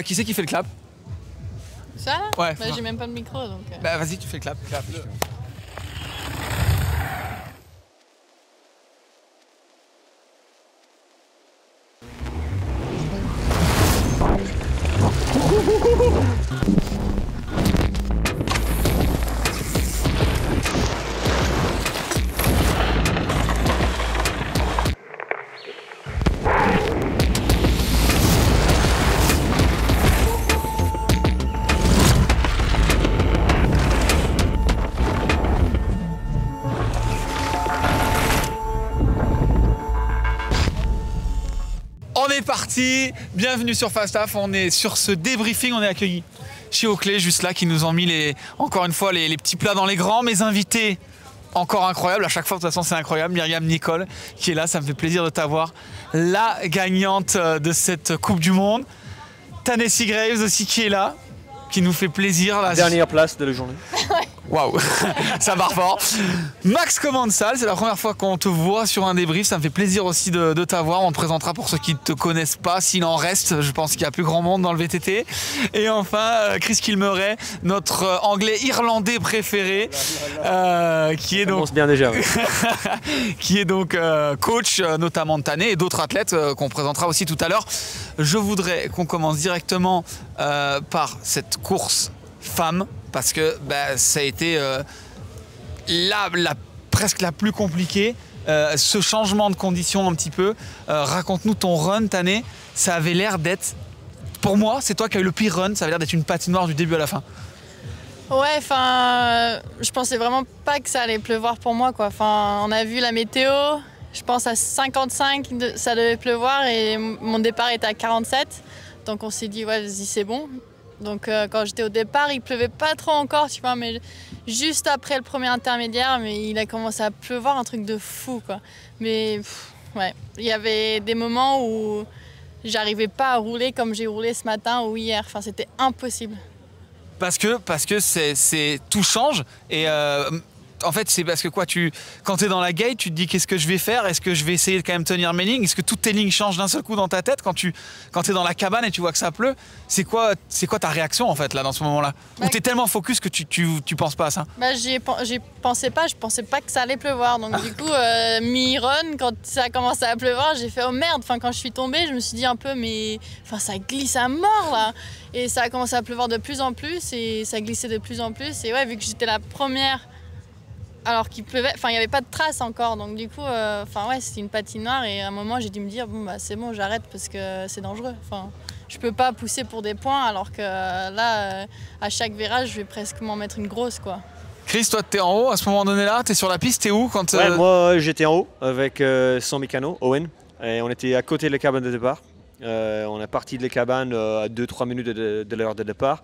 Qui c'est qui fait le clap? Ça là? Ouais. Bah, j'ai même pas de micro donc. Bah vas-y, tu fais le clap. Clap-le. On est parti, bienvenue sur Fastaf, on est sur ce débriefing, on est accueillis chez Oakley, juste là, qui nous ont mis encore une fois les petits plats dans les grands. Mes invités, encore incroyables, à chaque fois de toute façon c'est incroyable, Myriam Nicole qui est là, ça me fait plaisir de t'avoir, la gagnante de cette Coupe du Monde. Tennessee Graves aussi qui est là, qui nous fait plaisir. Là. Dernière place de la journée. Waouh, ça part fort. Max Commensal, c'est la première fois qu'on te voit sur un débrief, ça me fait plaisir aussi de t'avoir. On te présentera pour ceux qui ne te connaissent pas, s'il en reste, je pense qu'il y a plus grand monde dans le VTT. Et enfin, Chris Kilmeret, notre anglais-irlandais préféré, qui est donc, bien déjà, ouais. qui est donc coach notamment de Tané et d'autres athlètes qu'on présentera aussi tout à l'heure. Je voudrais qu'on commence directement par cette course femme, parce que ça a été presque la plus compliquée. Ce changement de conditions un petit peu. Raconte-nous ton run, Tané. Ça avait l'air d'être, pour moi, c'est toi qui as eu le pire run, ça avait l'air d'être une patinoire du début à la fin. Ouais, enfin, je pensais vraiment pas que ça allait pleuvoir pour moi, quoi. Enfin, on a vu la météo, je pense à 55, ça devait pleuvoir et mon départ était à 47. Donc on s'est dit, ouais, vas-y, c'est bon. Donc quand j'étais au départ, il pleuvait pas trop encore, tu vois, mais juste après le premier intermédiaire, mais il a commencé à pleuvoir, un truc de fou, quoi. Mais ouais, il y avait des moments où j'arrivais pas à rouler comme j'ai roulé ce matin ou hier. Enfin, c'était impossible. Parce que tout change et en fait, c'est parce que quoi, quand tu es dans la gate, tu te dis qu'est-ce que je vais faire? Est-ce que je vais essayer de quand même tenir mes lignes? Est-ce que toutes tes lignes changent d'un seul coup dans ta tête quand tu es dans la cabane et tu vois que ça pleut? C'est quoi ta réaction en fait là dans ce moment-là? Ou tu es tellement focus que tu penses pas à ça? J'y pensais pas, je pensais pas que ça allait pleuvoir. Donc du coup, mi-run, quand ça a commencé à pleuvoir, j'ai fait oh merde. Enfin, quand je suis tombée, je me suis dit un peu mais ça glisse à mort là. Et ça a commencé à pleuvoir de plus en plus et ça glissait de plus en plus. Et ouais, vu que j'étais la première alors qu'il pleuvait, enfin il n'y avait pas de traces encore, donc du coup, ouais, c'était une patinoire et à un moment j'ai dû me dire bon c'est bon, j'arrête parce que c'est dangereux. Enfin, je peux pas pousser pour des points alors que là, à chaque virage, je vais presque m'en mettre une grosse, quoi. Chris, toi t'es en haut à ce moment donné là, t'es sur la piste, t'es où quand Ouais, moi j'étais en haut avec son mécano, Owen, et on était à côté de la cabane de départ. On est parti de la cabane à 2-3 minutes de l'heure de départ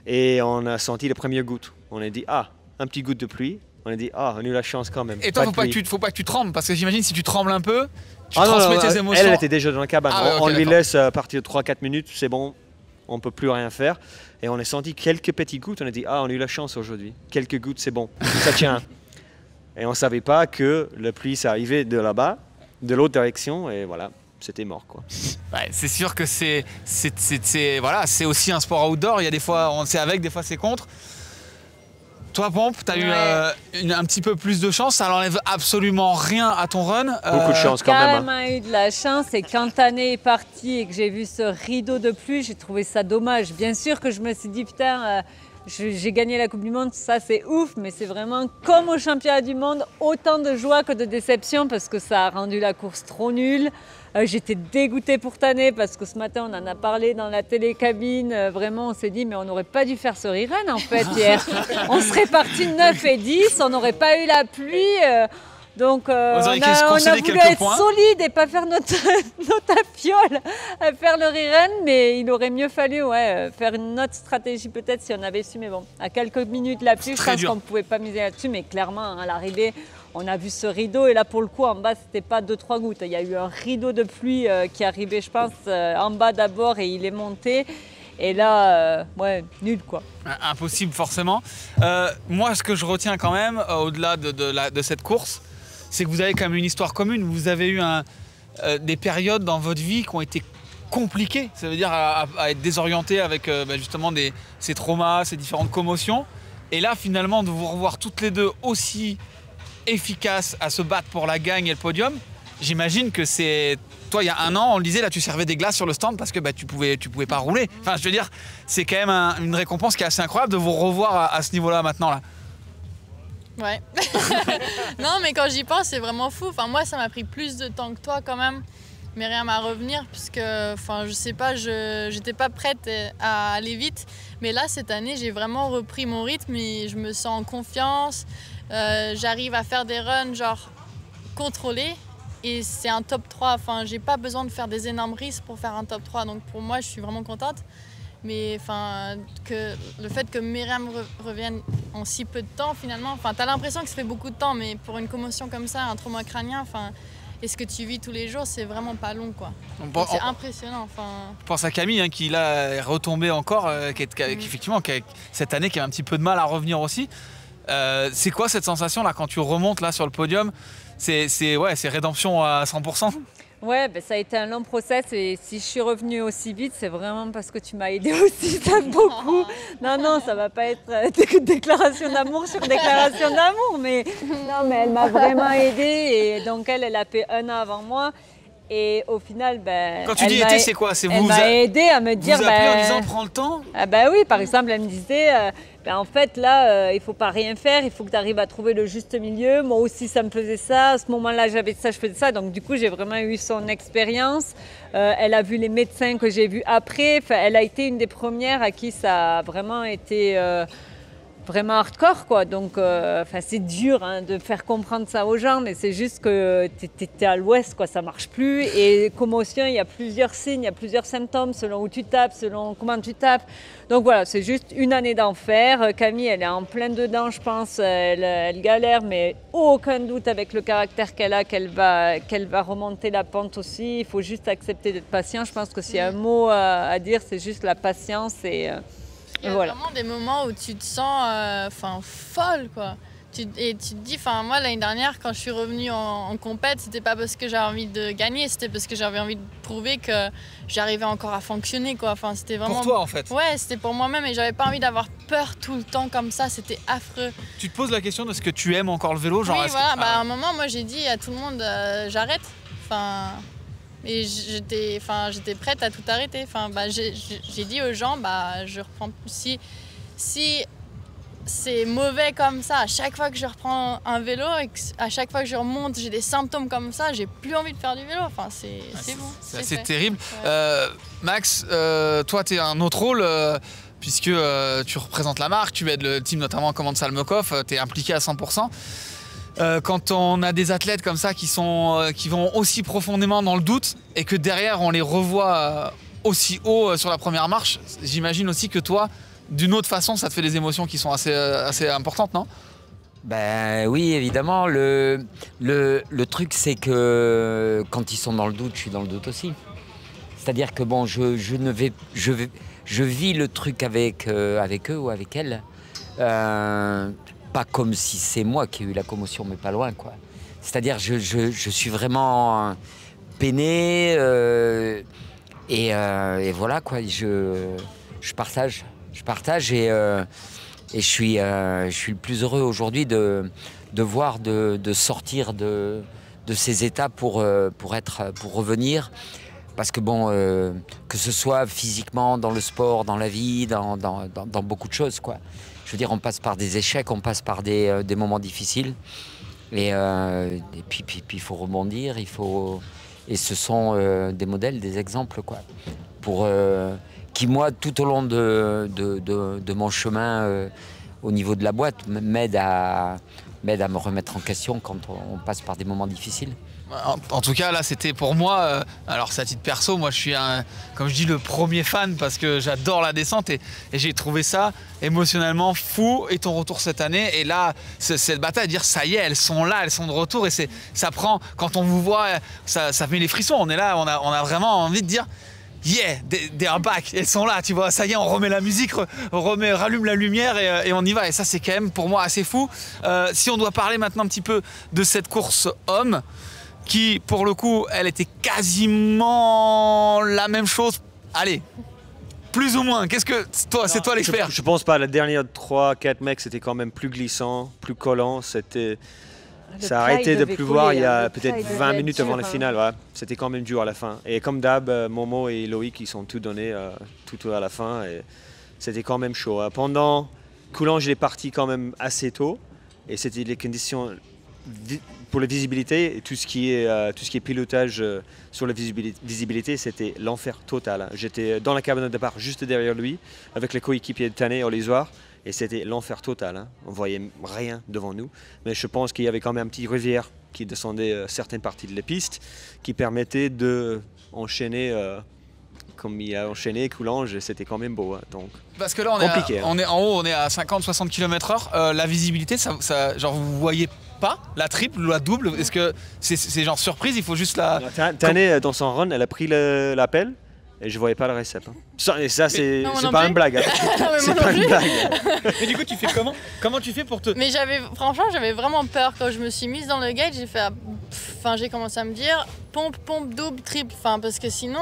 et on a senti les premières gouttes. On a dit ah, un petit goutte de pluie. On a dit, ah, on a eu la chance quand même. Et toi, faut pas que tu trembles, parce que j'imagine si tu trembles un peu, tu transmets tes émotions. Elle était déjà dans la cabane. Ah, ouais, on okay, lui laisse à partir de 3-4 minutes, c'est bon, on ne peut plus rien faire. Et on a senti quelques petites gouttes, on a dit, ah, on a eu la chance aujourd'hui. Quelques gouttes, c'est bon, ça tient. Et on ne savait pas que la pluie, ça arrivait de là-bas, de l'autre direction, et voilà, c'était mort, quoi. Ouais, c'est sûr que c'est aussi un sport outdoor, il y a des fois, c'est avec, des fois c'est contre. Toi, Pompe, tu as eu un petit peu plus de chance, ça n'enlève absolument rien à ton run. Beaucoup de chance quand même. Carrément eu de la chance et quand Tané est parti et que j'ai vu ce rideau de pluie, j'ai trouvé ça dommage. Bien sûr que je me suis dit, putain, j'ai gagné la Coupe du Monde, ça c'est ouf, mais c'est vraiment comme au championnat du monde, autant de joie que de déception parce que ça a rendu la course trop nulle. J'étais dégoûtée pour Tané parce que ce matin on en a parlé dans la télécabine, vraiment on s'est dit mais on n'aurait pas dû faire ce rerun en fait hier. On serait parti 9 et 10, on n'aurait pas eu la pluie. Donc on a voulu être solide et pas faire notre tapiole à faire le rerun, mais il aurait mieux fallu faire une autre stratégie peut-être si on avait su, mais bon, à quelques minutes la pluie, je pense qu'on ne pouvait pas miser là-dessus, mais clairement à l'arrivée, on a vu ce rideau et là pour le coup en bas c'était pas 2-3 gouttes, il y a eu un rideau de pluie qui arrivait je pense en bas d'abord et il est monté. Et là, nul quoi. Impossible forcément. Moi ce que je retiens quand même, au-delà de cette course, c'est que vous avez quand même une histoire commune. Vous avez eu des périodes dans votre vie qui ont été compliqué. Ça veut dire à être désorienté avec justement ces traumas, ces différentes commotions. Et là, finalement, de vous revoir toutes les deux aussi efficaces à se battre pour la gagne et le podium, j'imagine que c'est... Toi, il y a un an, on le disait, là, tu servais des glaces sur le stand parce que tu pouvais pas rouler. Enfin, je veux dire, c'est quand même une récompense qui est assez incroyable de vous revoir à ce niveau-là maintenant, là. Ouais. Non, mais quand j'y pense, c'est vraiment fou. Enfin, moi, ça m'a pris plus de temps que toi, quand même, Myriam, à revenir, puisque, enfin, je sais pas, j'étais pas prête à aller vite. Mais là, cette année, j'ai vraiment repris mon rythme et je me sens en confiance. J'arrive à faire des runs, genre, contrôlés. Et c'est un top 3. Enfin, j'ai pas besoin de faire des énormes risques pour faire un top 3. Donc, pour moi, je suis vraiment contente. Mais enfin, le fait que Myriam revienne en si peu de temps, finalement, enfin, t'as l'impression que ça fait beaucoup de temps, mais pour une commotion comme ça, un trauma crânien, enfin, et ce que tu vis tous les jours, c'est vraiment pas long, quoi. C'est impressionnant. Enfin... Je pense à Camille, hein, qui là est retombée encore, effectivement, qui cette année qui a un petit peu de mal à revenir aussi. C'est quoi cette sensation là quand tu remontes là sur le podium? C'est rédemption à 100%. Ouais, ben ça a été un long process et si je suis revenue aussi vite, c'est vraiment parce que tu m'as aidé aussi, ça beaucoup. Non, ça va pas être déclaration d'amour sur déclaration d'amour, mais non, mais elle m'a vraiment aidée et donc elle a fait 1 an avant moi. Et au final, ben, quand tu dis aider, c'est quoi? C'est elle m'a aidé à me dire, vous appelez en disant prends le temps. Ah ben oui, par exemple, elle me disait, en fait là, il faut pas rien faire, il faut que tu arrives à trouver le juste milieu. Moi aussi, ça me faisait ça. À ce moment-là, j'avais ça, je faisais ça. Donc du coup, j'ai vraiment eu son expérience. Elle a vu les médecins que j'ai vus après. Enfin, elle a été une des premières à qui ça a vraiment été vraiment hardcore, quoi. Donc, c'est dur hein, de faire comprendre ça aux gens, mais c'est juste que t'es à l'ouest, quoi. Ça marche plus. Et commotion, il y a plusieurs signes, il y a plusieurs symptômes selon où tu tapes, selon comment tu tapes. Donc voilà, c'est juste une année d'enfer. Camille, elle est en plein dedans, je pense. Elle galère, mais aucun doute avec le caractère qu'elle a, qu'elle va remonter la pente aussi. Il faut juste accepter d'être patient. Je pense que s'il y a un mot à dire, c'est juste la patience et il y a vraiment des moments où tu te sens folle, quoi. Et tu te dis, moi l'année dernière, quand je suis revenue en compète, c'était pas parce que j'avais envie de gagner, c'était parce que j'avais envie de prouver que j'arrivais encore à fonctionner, quoi. Enfin, c'était vraiment... Pour toi, en fait. Ouais, c'était pour moi-même et j'avais pas envie d'avoir peur tout le temps comme ça, c'était affreux. Tu te poses la question de ce que tu aimes encore le vélo, genre... Oui, voilà, à un moment, moi j'ai dit à tout le monde, j'arrête. Et j'étais prête à tout arrêter. J'ai dit aux gens, je reprends. Si c'est mauvais comme ça, à chaque fois que je reprends un vélo et à chaque fois que je remonte, j'ai des symptômes comme ça, j'ai plus envie de faire du vélo. Enfin, c'est bon. C'est assez terrible. Ouais. Max, toi, tu es un autre rôle. Puisque tu représentes la marque, tu aides le team notamment en commande Salmekov, tu es impliqué à 100%. Quand on a des athlètes comme ça qui vont aussi profondément dans le doute et que derrière on les revoit aussi haut sur la première marche, j'imagine aussi que toi, d'une autre façon, ça te fait des émotions qui sont assez importantes, non? Ben oui, évidemment. Le truc, c'est que quand ils sont dans le doute, je suis dans le doute aussi. C'est-à-dire que bon, je vis le truc avec eux ou avec elles. Pas comme si c'est moi qui ai eu la commotion, mais pas loin, quoi. C'est-à-dire, je suis vraiment peiné et voilà, quoi. Je partage et je suis le plus heureux aujourd'hui de sortir de ces états pour revenir. Parce que bon, que ce soit physiquement, dans le sport, dans la vie, dans beaucoup de choses, quoi. Je veux dire, on passe par des échecs, on passe par des moments difficiles. Et puis il faut rebondir, et ce sont des modèles, des exemples, quoi. Qui, moi, tout au long de mon chemin au niveau de la boîte, m'aident à me remettre en question quand on passe par des moments difficiles. En tout cas, là, c'était pour moi, alors c'est à titre perso, moi je suis, comme je dis, le premier fan parce que j'adore la descente et j'ai trouvé ça émotionnellement fou. Et ton retour cette année, et là, cette bataille, à dire ça y est, elles sont là, elles sont de retour et ça prend, quand on vous voit, ça met les frissons. On est là, on a vraiment envie de dire yeah, they are back, elles sont là, tu vois, ça y est, on remet la musique, rallume la lumière et on y va. Et ça, c'est quand même pour moi assez fou. Si on doit parler maintenant un petit peu de cette course homme, qui, pour le coup, elle était quasiment la même chose. Allez, plus ou moins. Qu'est-ce que toi, c'est toi l'expert? Je pense pas. La dernière 3-4 mecs, c'était quand même plus glissant, plus collant. C'était... Ça a arrêté de pleuvoir il y a peut-être 20 minutes avant la finale. Ouais. C'était quand même dur à la fin. Et comme d'hab, Momo et Loïc, ils sont tout donnés tout à la fin. Et c'était quand même chaud. Pendant Coulanges, il est parti quand même assez tôt. Et c'était les conditions pour la visibilité et tout ce qui est pilotage sur la visibilité, c'était l'enfer total. J'étais dans la cabine de départ juste derrière lui, avec les coéquipiers de Tané, Olisoir. Et c'était l'enfer total, on voyait rien devant nous. Mais je pense qu'il y avait quand même un petit rivière qui descendait certaines parties de la piste, qui permettait d'enchaîner comme il a enchaîné Coulanges, et c'était quand même beau. Donc, parce que là, on est en haut, on est à 50-60 km/h. La visibilité, genre vous voyez pas la triple ou la double? Est-ce que c'est genre surprise, il faut juste la... Tané, dans son run, elle a pris l'appel. Et je voyais pas le récep. Et ça, c'est pas une blague. C'est pas une blague. Mais du coup, tu fais comment? Comment tu fais pour te... Mais franchement, j'avais vraiment peur quand je me suis mise dans le gate. J'ai commencé à me dire pompe, double, triple. Parce que sinon,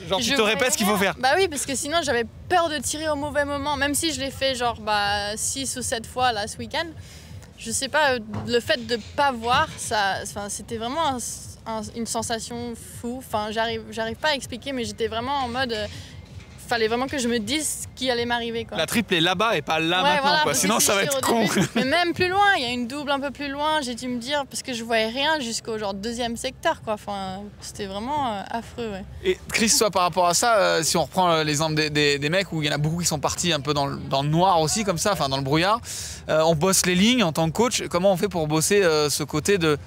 genre tu te répètes ce qu'il faut faire. Bah oui, parce que sinon, j'avais peur de tirer au mauvais moment. Même si je l'ai fait 6 ou 7 fois là ce week-end. Je sais pas, le fait de pas voir, c'était vraiment une sensation fou. J'arrive pas à expliquer, mais j'étais vraiment en mode... fallait vraiment que je me dise ce qui allait m'arriver. La triple est là-bas et pas là maintenant, voilà, quoi. Sinon ça va être con. Mais même plus loin, il y a une double un peu plus loin, j'ai dû me dire, parce que je voyais rien jusqu'au deuxième secteur, quoi. C'était vraiment affreux, ouais. Et Chris, toi, par rapport à ça, si on reprend l'exemple des mecs où il y en a beaucoup qui sont partis un peu dans le noir aussi, comme ça, dans le brouillard, on bosse les lignes en tant que coach. Comment on fait pour bosser ce côté de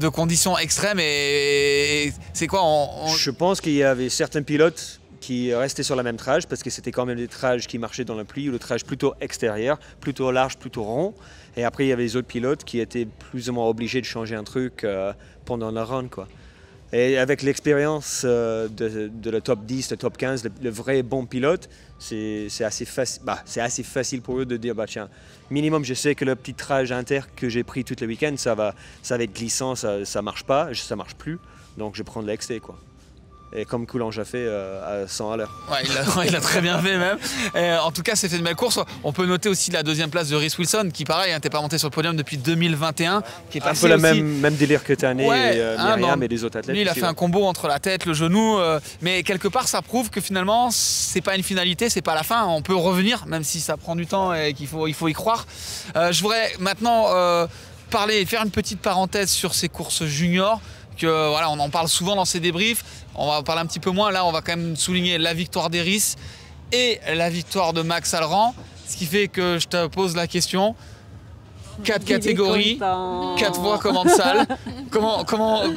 conditions extrêmes et c'est quoi Je pense qu'il y avait certains pilotes qui restaient sur la même trage parce que c'était quand même des trages qui marchaient dans la pluie ou le trage plutôt extérieur, plutôt large, plutôt rond. Et après, il y avait les autres pilotes qui étaient plus ou moins obligés de changer un truc pendant la run, quoi. Et avec l'expérience de le top 10, le top 15, le vrai bon pilote, c'est assez facile pour eux de dire tiens, minimum je sais que le petit trage inter que j'ai pris tout le week-end, ça va être glissant, ça marche pas, ça marche plus, donc je prends de l'exté, quoi. Et comme Coulanges a fait à 100 à l'heure. Ouais, il a très bien fait même. En tout cas, c'était une belle course. On peut noter aussi la deuxième place de Rhys Wilson, qui pareil, t'es pas monté sur le podium depuis 2021. Qui est passé un peu le même délire que Tané et Myriam et les autres athlètes. Lui, il a fait un combo entre la tête, le genou. Mais quelque part, ça prouve que finalement, c'est pas une finalité, c'est pas la fin. On peut revenir, même si ça prend du temps et qu'il faut y croire. Je voudrais maintenant faire une petite parenthèse sur ces courses juniors. Voilà, on en parle souvent dans ces débriefs, on va en parler un petit peu moins. Là, on va quand même souligner la victoire d'Eris et la victoire de Max Alran, ce qui fait que je te pose la question. 4 catégories, 4 voix commensales.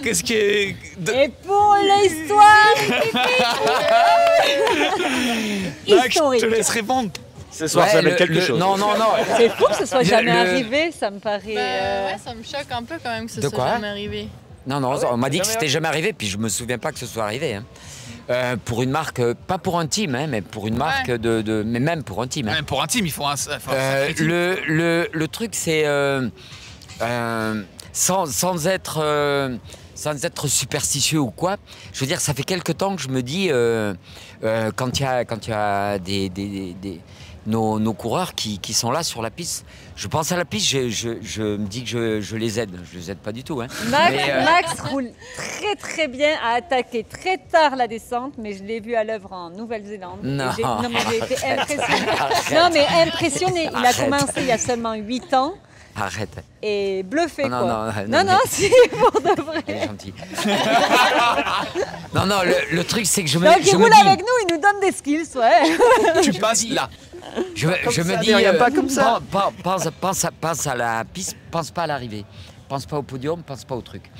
Qu'est-ce qui est... Et pour l'histoire historique. Je te laisse répondre. Ce soir, ça va être quelque chose. Non. C'est fou que ce soit jamais arrivé, ça me paraît... Ouais, ça me choque un peu quand même que ce soit jamais arrivé. Non, on m'a dit que c'était jamais arrivé, puis je me souviens pas que ce soit arrivé. Pour une marque, pas pour un team, mais pour une marque mais même pour un team. Même pour un team, il faut un le truc, c'est sans être superstitieux ou quoi. Je veux dire, ça fait quelque temps que je me dis quand il y a nos coureurs qui sont là sur la piste. Je pense à la piste, je me dis que je les aide. Je les aide pas du tout. Max roule très très bien, a attaqué très tard la descente, mais je l'ai vu à l'œuvre en Nouvelle-Zélande. Non, mais j'ai été impressionnée. Non, mais impressionné. Il a commencé il y a seulement 8 ans. Arrête. Et bluffé, quoi. Non, si, pour de vrai. Il est gentil. non, le truc, c'est que je me dis... Donc, il roule dis, avec nous, il nous donne des skills, ouais. Tu passes là. Je me dis, pas comme ça. Pense à la piste, pense pas à l'arrivée. Pense pas au podium, pense pas au truc.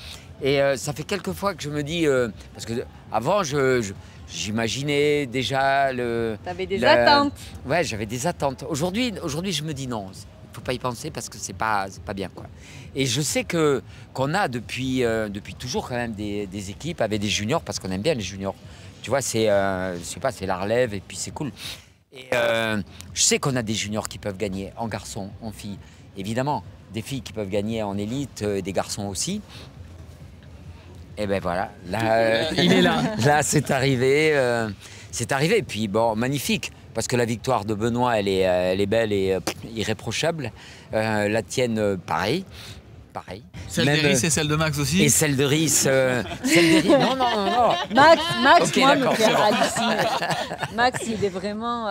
Et ça fait quelques fois que je me dis... parce que avant, j'imaginais déjà le... T'avais des attentes. Ouais, j'avais des attentes. Aujourd'hui, je me dis non. Faut pas y penser parce que c'est pas bien, quoi. Et je sais qu'on a depuis toujours quand même des équipes avec des juniors parce qu'on aime bien les juniors. Tu vois, c'est la relève et puis c'est cool. Et je sais qu'on a des juniors qui peuvent gagner en garçons, en filles. Évidemment, des filles qui peuvent gagner en élite, des garçons aussi. Et ben voilà, là, Il est là. Là, c'est arrivé. Et puis bon, magnifique. Parce que la victoire de Benoît, elle est belle et irréprochable. La tienne, pareil. Celle Même, d'Eris et celle de Max aussi. Et celle de Rhys. Non. Max, Ok, moi, me d'accord, fait c'est bon. halluciner. Max, il est vraiment...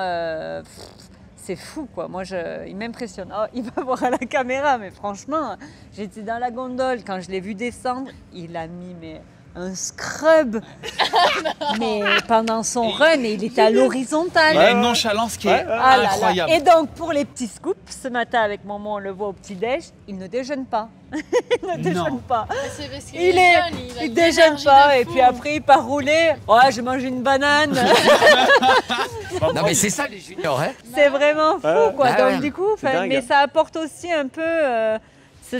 c'est fou, quoi. Moi, il m'impressionne. Oh, il va voir à la caméra, mais franchement, j'étais dans la gondole. Quand je l'ai vu descendre, il a mis un scrub. Mais pendant son run, et il était à Il l'horizontale. a une nonchalance qui est Ah là là. incroyable. Et donc, pour les petits scoops, ce matin, avec maman, on le voit au petit-déj, il ne déjeune pas. Il ne déjeune pas. C'est parce qu'il Il est jeune, a il une déjeune énergie pas de et fou. puis après il part rouler. Ouais, j'ai mangé une banane. Non, mais c'est ça les juniors, hein. C'est vraiment fou, Ouais. quoi. Ah Donc ouais. du coup, C'est dingue, mais hein. ça apporte aussi un peu.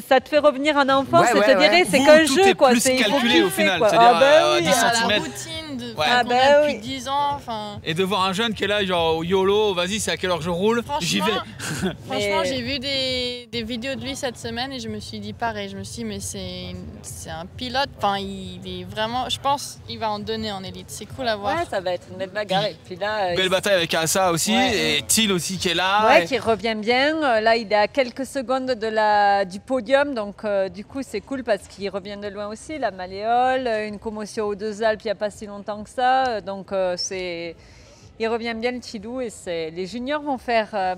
Ça te fait revenir en enfance. Ouais, C'est-à-dire, ouais. c'est Vous, qu'un tout jeu, est quoi. plus Il faut calculé au kiffer, final. quoi. C'est-à-dire, Ah bah oui. 10 La centimètres. routine de Ouais. qu'on Ah bah a depuis oui. 10 ans. Enfin, Et de voir un jeune qui est là, genre YOLO, vas-y, c'est à quelle heure je roule, j'y vais. franchement, Mais- j'ai vu des vidéos de lui cette semaine et je me suis dit pareil. Je me suis dit, mais c'est un pilote. Enfin, il est vraiment. Je pense qu'il va en donner en élite. C'est cool à voir. Ouais, ça va être une belle bagarre. Et puis là, Belle bataille avec Asa aussi, Ouais. et Thiel aussi qui est là. ouais, et- qui revient bien. Là, il est à quelques secondes du podium, donc du coup, c'est cool parce qu'il revient de loin aussi. La Malléole, une commotion aux deux Alpes il n'y a pas si longtemps que ça. Donc, il revient bien le Chilou et les juniors vont faire faire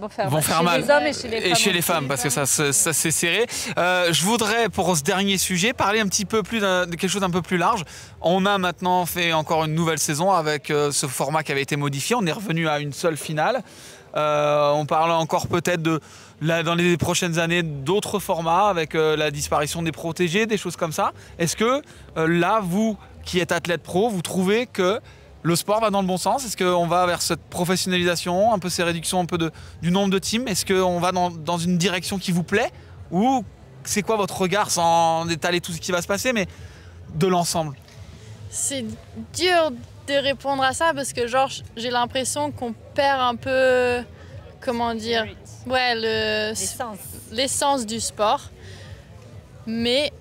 chez mal. les hommes et chez les femmes. Et chez les aussi. femmes, parce que ça s'est serré. Je voudrais, pour ce dernier sujet, parler un petit peu plus de quelque chose d'un peu plus large. On a maintenant fait encore une nouvelle saison avec ce format qui avait été modifié. On est revenu à une seule finale. On parle encore peut-être dans les prochaines années d'autres formats avec la disparition des protégés, des choses comme ça. Est-ce que là, vous qui êtes athlète pro, vous trouvez que le sport va dans le bon sens? Est-ce qu'on va vers cette professionnalisation, un peu ces réductions un peu du nombre de teams? Est-ce qu'on va dans une direction qui vous plaît? Ou c'est quoi votre regard, sans étaler tout ce qui va se passer, mais de l'ensemble? C'est dur de répondre à ça parce que genre j'ai l'impression qu'on perd un peu, comment dire, ouais, l'essence du sport. Mais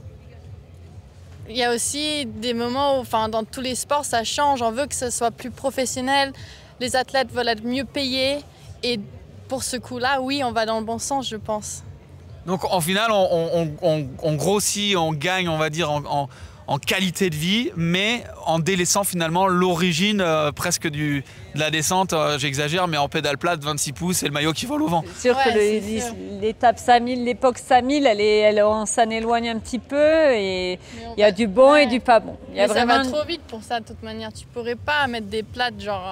il y a aussi des moments où, enfin, dans tous les sports, ça change. On veut que ce soit plus professionnel. Les athlètes veulent être mieux payés. Et pour ce coup-là, oui, on va dans le bon sens, je pense. Donc en final, on grossit, on gagne, on va dire, en qualité de vie, mais en délaissant finalement l'origine presque de la descente, j'exagère, mais en pédale plate, 26 pouces et le maillot qui vole au vent. C'est sûr Ouais, que c'est sûr. l'étape 5000, l'époque 5000, on s'en éloigne un petit peu et Mais on il y a va- du bon ouais. et du pas bon. Il y a Mais ça va vraiment... trop vite pour ça, de toute manière. Tu pourrais pas mettre des plates genre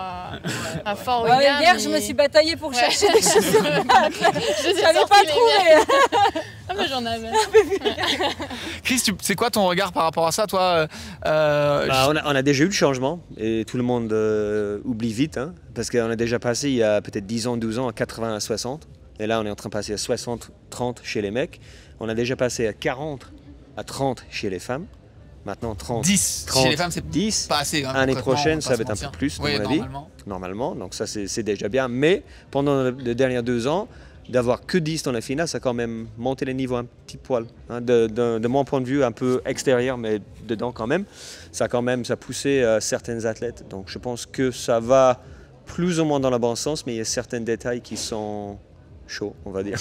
à Fort Ouais, William. hier, je me suis bataillée pour Ouais. chercher des chaussures. Je J'avais pas trouvé. Ah, mais j'en avais. Chris, c'est quoi ton regard par rapport à ça, toi Bah, on a déjà eu le changement et tout le monde oublie vite, hein, parce qu'on a déjà passé il y a peut-être 10 ans, 12 ans à 80 à 60. Et là, on est en train de passer à 60-30 chez les mecs. On a déjà passé à 40 à 30 chez les femmes. Maintenant 30. 10 30, chez les femmes, c'est 10. pas assez. Hein, L'année concrètement, prochaine, on ça va va être pas un se peu mentir. plus, à Oui, mon avis. normalement. Donc ça, c'est déjà bien. Mais pendant les dernières 2 ans, d'avoir que 10 dans la finale, ça a quand même monté les niveaux un petit poil. Hein, de mon point de vue, un peu extérieur, mais dedans quand même. Ça a poussé certains athlètes. Donc je pense que ça va plus ou moins dans le bon sens, mais il y a certains détails qui sont chauds, on va dire.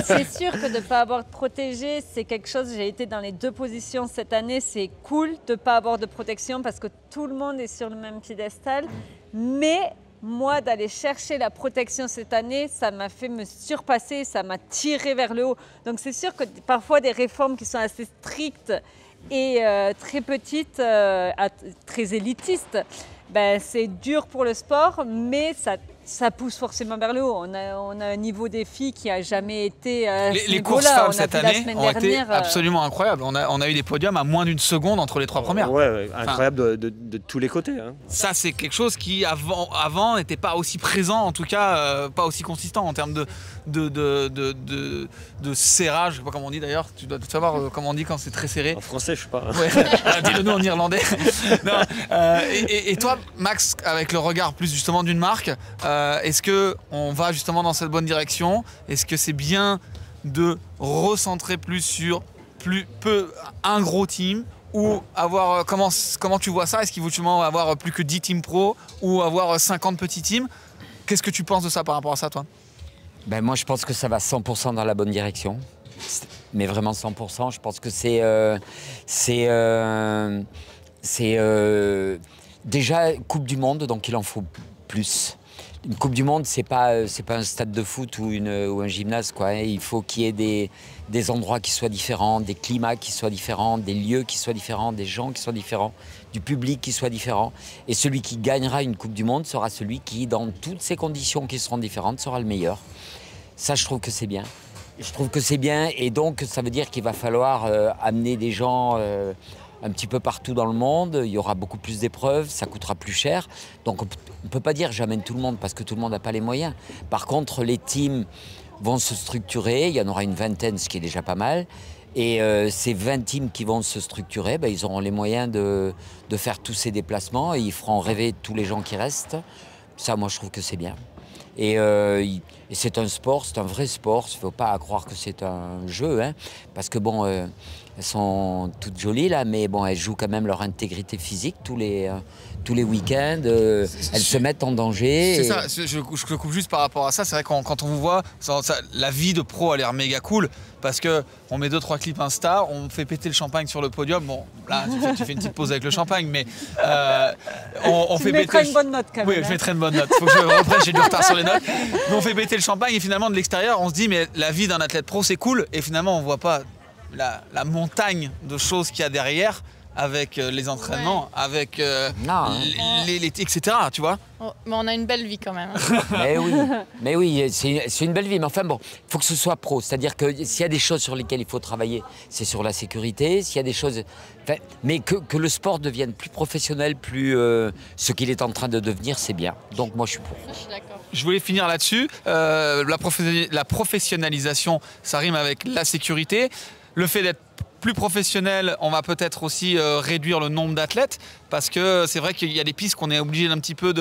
C'est sûr que de ne pas avoir de protégé, c'est quelque chose, j'ai été dans les 2 positions cette année, c'est cool de ne pas avoir de protection parce que tout le monde est sur le même piédestal. Mais moi, d'aller chercher la protection cette année, ça m'a fait me surpasser, ça m'a tiré vers le haut. Donc c'est sûr que parfois des réformes qui sont assez strictes et très petites, très élitistes, ben, c'est dur pour le sport, mais ça pousse forcément vers le haut. On a un niveau des filles qui n'a jamais été à ce Les courses niveau-là. femmes On a cette vu la année semaine ont été dernière, absolument incroyables. On a eu des podiums à moins d'une seconde entre les 3 premières. Ouais, incroyable de tous les côtés. Hein. Ça, c'est quelque chose qui, avant n'était pas aussi présent, en tout cas, pas aussi consistant en termes de serrage. Je sais pas comment on dit d'ailleurs. Tu dois savoir comment on dit quand c'est très serré. En français, je sais pas. Ouais. Dis-le nous en irlandais. Non, et toi, Max, avec le regard plus justement d'une marque, est-ce qu'on va justement dans cette bonne direction? Est-ce que c'est bien de recentrer plus sur un gros team ou avoir comment tu vois ça? Est-ce qu'il vaut justement avoir plus que 10 teams pro ou avoir 50 petits teams? Qu'est-ce que tu penses de ça par rapport à ça, toi? Ben moi, je pense que ça va 100% dans la bonne direction. Mais vraiment 100%. Je pense que déjà Coupe du Monde, donc il en faut plus. Une Coupe du Monde, c'est pas un stade de foot ou un gymnase, quoi. Il faut qu'il y ait des endroits qui soient différents, des climats qui soient différents, des lieux qui soient différents, des gens qui soient différents, du public qui soit différent. Et celui qui gagnera une Coupe du Monde sera celui qui, dans toutes ces conditions qui seront différentes, sera le meilleur. Ça, je trouve que c'est bien. Je trouve que c'est bien, et donc ça veut dire qu'il va falloir amener des gens un petit peu partout dans le monde. Il y aura beaucoup plus d'épreuves, ça coûtera plus cher. Donc on ne peut pas dire j'amène tout le monde parce que tout le monde n'a pas les moyens. Par contre, les teams vont se structurer, il y en aura une vingtaine, ce qui est déjà pas mal. Et ces 20 teams qui vont se structurer, ben, ils auront les moyens de faire tous ces déplacements et ils feront rêver tous les gens qui restent. Ça, moi, je trouve que c'est bien. Et c'est un sport, c'est un vrai sport. Il ne faut pas croire que c'est un jeu, hein, parce que bon, elles sont toutes jolies là, mais bon, elles jouent quand même leur intégrité physique tous les week-ends. Elles se mettent en danger. C'est ça. Je coupe juste par rapport à ça. C'est vrai que quand on vous voit, la vie de pro a l'air méga cool parce que on met 2-3 clips Insta, on fait péter le champagne sur le podium. Bon, là, tu fais une petite pause avec le champagne, mais on fait péter. Une bonne note quand même. Oui, je mettrai une bonne note. Faut que je reprenne, j'ai du retard sur les notes. Mais on fait péter le champagne et finalement de l'extérieur, on se dit mais la vie d'un athlète pro c'est cool et finalement on voit pas la montagne de choses qu'il y a derrière avec les entraînements, avec etc. Tu vois. Oh, mais on a une belle vie quand même. Mais oui, c'est une belle vie. Mais enfin bon, il faut que ce soit pro. C'est-à-dire que s'il y a des choses sur lesquelles il faut travailler, c'est sur la sécurité. S'il y a des choses, mais que le sport devienne plus professionnel, plus ce qu'il est en train de devenir, c'est bien. Donc moi je suis pour. Je suis d'accord. Je voulais finir là-dessus. La professionnalisation, ça rime avec la sécurité. Le fait d'être plus professionnel, on va peut-être aussi réduire le nombre d'athlètes parce que c'est vrai qu'il y a des pistes qu'on est obligé d'un petit peu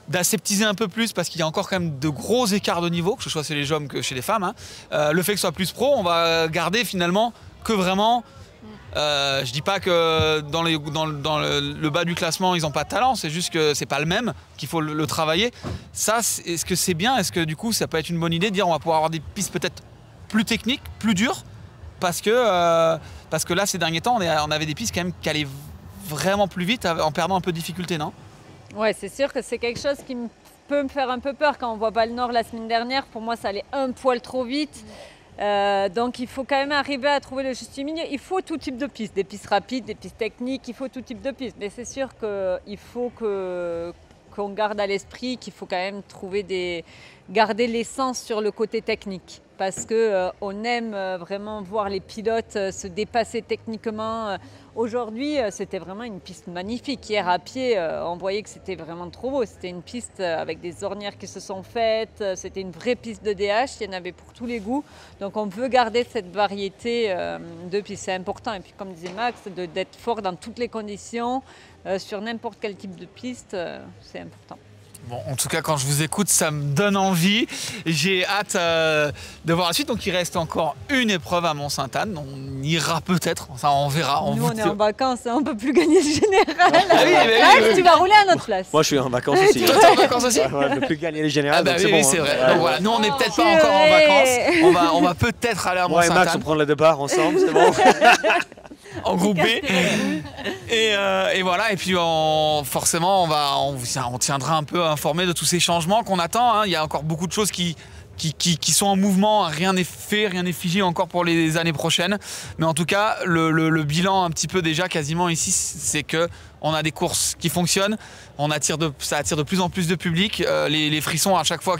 d'aseptiser un peu plus parce qu'il y a encore quand même de gros écarts de niveau, que ce soit chez les hommes que chez les femmes. Hein. Le fait que ce soit plus pro, on va garder finalement que vraiment... je dis pas que dans le bas du classement ils n'ont pas de talent, c'est juste que c'est pas le même, qu'il faut le travailler. Ça, est-ce que c'est bien? Est-ce que du coup ça peut être une bonne idée de dire on va pouvoir avoir des pistes peut-être plus techniques, plus dures? Parce que là, ces derniers temps, on avait des pistes quand même qui allaient vraiment plus vite en perdant un peu de difficulté, non? Ouais, c'est sûr que c'est quelque chose qui peut me faire un peu peur quand on voit Balle Nord la semaine dernière. Pour moi, ça allait un poil trop vite. Donc il faut quand même arriver à trouver le juste milieu. Il faut tout type de pistes, des pistes rapides, des pistes techniques, il faut tout type de pistes. Mais c'est sûr qu'il faut qu'on garde à l'esprit qu'il faut quand même garder l'essence sur le côté technique. Parce qu'on aime vraiment voir les pilotes se dépasser techniquement. Aujourd'hui, c'était vraiment une piste magnifique. Hier, à pied, on voyait que c'était vraiment trop beau. C'était une piste avec des ornières qui se sont faites. C'était une vraie piste de DH. Il y en avait pour tous les goûts. Donc, on veut garder cette variété de pistes. C'est important. Et puis, comme disait Max, d'être fort dans toutes les conditions, sur n'importe quel type de piste, c'est important. Bon, en tout cas, quand je vous écoute, ça me donne envie. J'ai hâte de voir la suite. Donc, il reste encore une épreuve à Mont-Sainte-Anne. On ira peut-être. Ça, on verra. Nous, on est en vacances. On ne peut plus gagner le général. Oui. Tu vas rouler à notre place. Moi, je suis en vacances aussi. Toi, t'es en vacances aussi? Ouais, je ne peux plus gagner les générales. Ah bah oui, bon, c'est hein. vrai. Donc, voilà. Nous, on n'est peut-être pas encore en vacances. On va peut-être aller à Moi et Max, on Mont-Sainte-Anne. prend le départ ensemble, c'est bon. En groupe B. Et voilà, et puis forcément on tiendra un peu informé de tous ces changements qu'on attend. Hein. Il y a encore beaucoup de choses qui sont en mouvement, rien n'est fait, rien n'est figé encore pour les années prochaines. Mais en tout cas, le bilan un petit peu déjà quasiment ici, c'est qu'on a des courses qui fonctionnent, ça attire de plus en plus de public. Les frissons, à chaque fois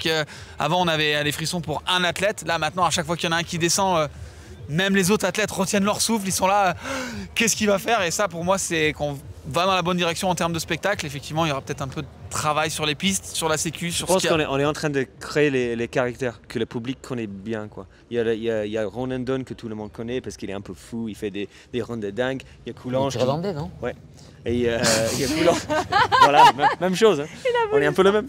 avant on avait les frissons pour un athlète, là maintenant à chaque fois qu'il y en a un qui descend, même les autres athlètes retiennent leur souffle, ils sont là, qu'est-ce qu'il va faire? Et ça pour moi c'est qu'on va dans la bonne direction en termes de spectacle. Effectivement il y aura peut-être un peu de travail sur les pistes, sur la sécu, sur Je pense qu'on est en train de créer les caractères que le public connaît bien, quoi. Il y a Ronan Dunn que tout le monde connaît parce qu'il est un peu fou, il fait des rondes de dingue. Il y a Coulange. Irlandais, non? Ouais. Et il y a Coulange. Voilà, même chose. Hein. On est un peu le même.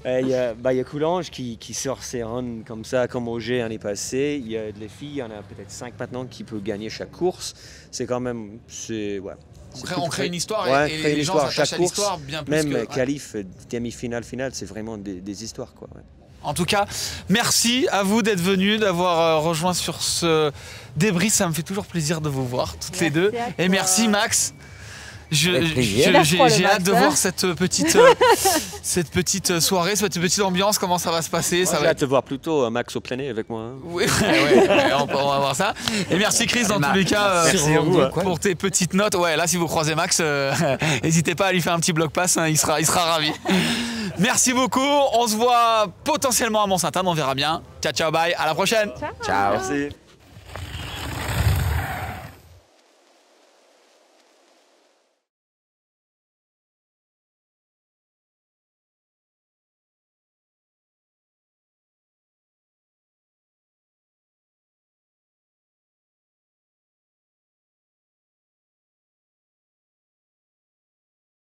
Il y a Coulanges qui sort ses runs comme ça, comme Auger l'année passée. Il y a les filles, il y en a peut-être 5 maintenant qui peuvent gagner chaque course. C'est quand même... Ouais. On crée une histoire Ouais, et les gens s'attachent à l'histoire bien plus même que... qualif, demi-finale, finale, c'est vraiment des histoires, quoi. Ouais. En tout cas, merci à vous d'être venus, d'avoir rejoint sur ce débrief. Ça me fait toujours plaisir de vous voir toutes les deux. Et merci Max. J'ai hâte de voir cette petite soirée, cette petite ambiance, comment ça va se passer. J'ai hâte de voir plutôt Max au plein nez avec moi. Hein. Oui, on va voir ça. Et merci Chris dans tous les cas pour tes petites notes. Ouais, là si vous croisez Max, n'hésitez pas à lui faire un petit bloc pass, hein, il sera ravi. Merci beaucoup, on se voit potentiellement à Mont-Sainte-Anne, on verra bien. Ciao, ciao, bye, à la prochaine. Ciao. Merci.